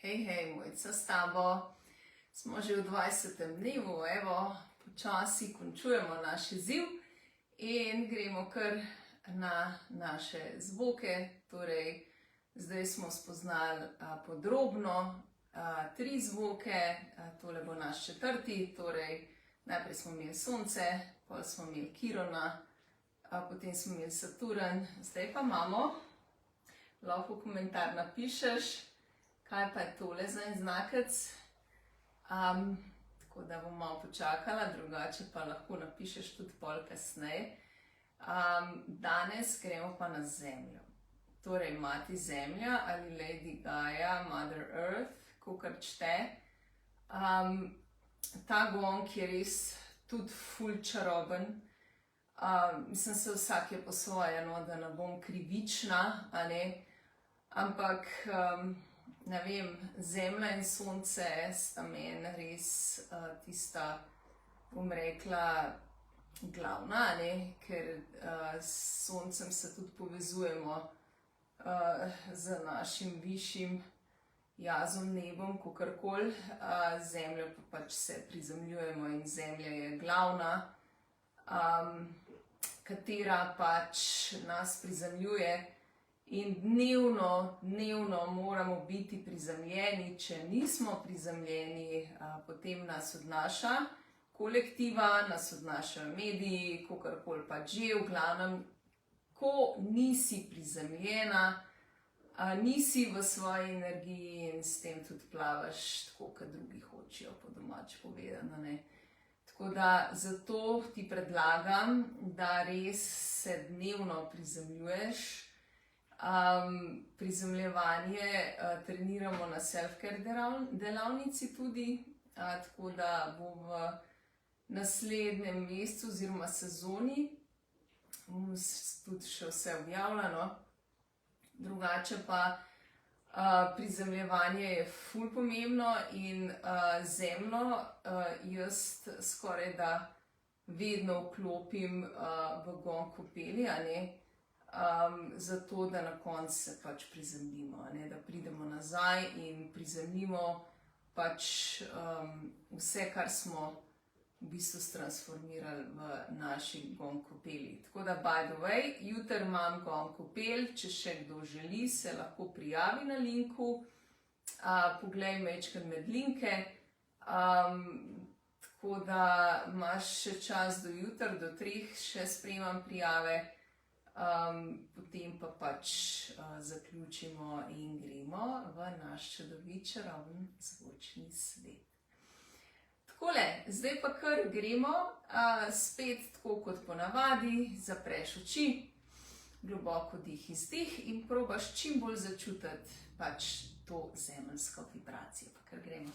Hej, Mojca s tabo. Smo že v 20. dnevu, evo, počasi končujemo naš izziv in gremo kar na naše zvoke. Torej, zdaj smo spoznali podrobno 3 zvoke, tole bo naš 4. Torej, najprej smo imeli Sonce, potem smo imeli Kirona, potem smo imeli Saturn, zdaj pa imamo, lahko komentar napišeš, kaj pa je tole za en znakec. Tako da bom malo počakala, drugače pa lahko napišeš tudi pol kasneje. Danes gremo pa na Zemljo. Torej, Mati Zemlja ali Lady Gaia, Mother Earth, kakor čte. Ta gong je res tudi ful čaroben. Mislim se, vsak je po svoje, no, da ne bom krivična, a ne? Ampak ne vem, Zemlja in Sonce sta meni res tista, bom rekla, glavna, ne? Ker s Soncem se tudi povezujemo z našim višjim jazom, nebom, kakorkoli. Zemljo pa pač se prizemljujemo in Zemlja je glavna, katera pač nas prizemljuje. In dnevno moramo biti prizemljeni. Če nismo prizemljeni, potem nas odnaša kolektiva, nas odnašajo mediji, kakorkoli pač že. V glavnem, ko nisi prizemljena, nisi v svoji energiji in s tem tudi plavaš tako, kot drugi hočejo, po domače povedano, ne. Tako da zato ti predlagam, da res se dnevno prizemljuješ. Prizemljevanje treniramo na self-care delavnici tudi, tako da bo v naslednjem mesecu oziroma sezoni tudi še vse objavljeno. Drugače pa prizemljevanje je ful pomembno in Zemljo jaz skoraj da vedno vklopim v gong kopeli, a ne? Zato, da na koncu se pač prizemljimo, ne? Da pridemo nazaj in prizemljimo pač vse, kar smo v bistvu transformirali v naši gong kopeli. Tako da, by the way, jutri imam gong kopel, če še kdo želi, se lahko prijavi na linku. Poglej majčkeno med linke. Tako da imaš še čas do jutri, do 3 še sprejemam prijave. Potem pa pač zaključimo in gremo v naš čudovit čaroben zvočni svet. Takole, zdaj pa kar gremo, spet tako kot ponavadi, zapreš oči, globoko dih izdih in probaš čim bolj začutiti pač to zemeljsko vibracijo, pa kar gremo.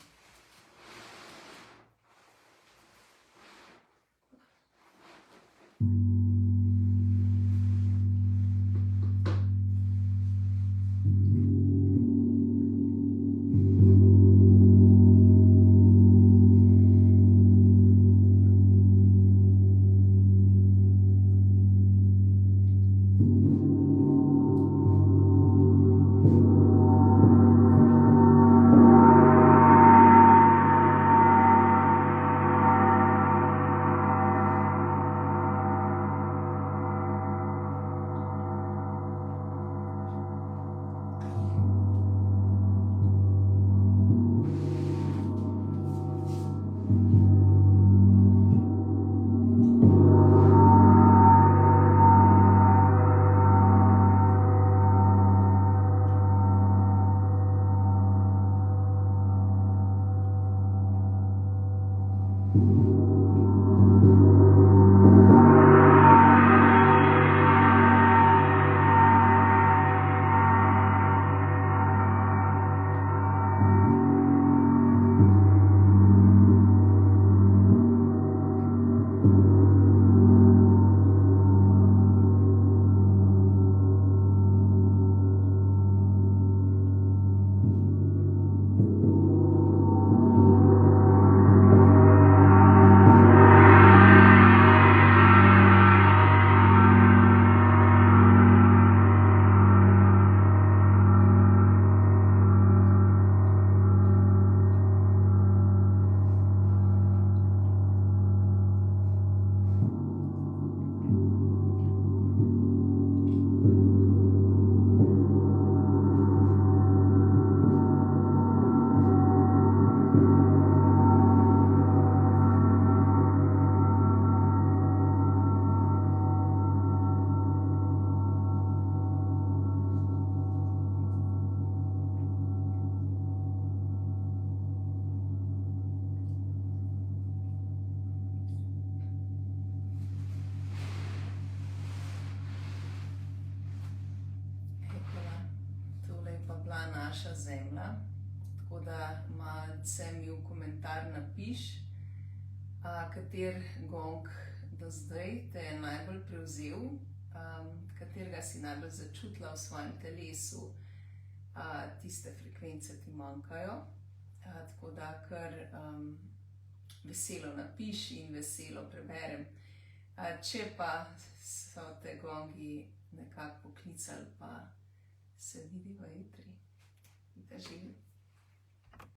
ta naša zemlja. Tako da malce mi v komentar napiš, kater gong do zdaj te je najbolj prevzel, katerega si najbolj začutila v svojem telesu, tiste frekvence ti manjkajo. Tako da kar veselo napiši in veselo preberem. Če pa so te gongi nekako poklicali, pa se vidiva jutri. Drži.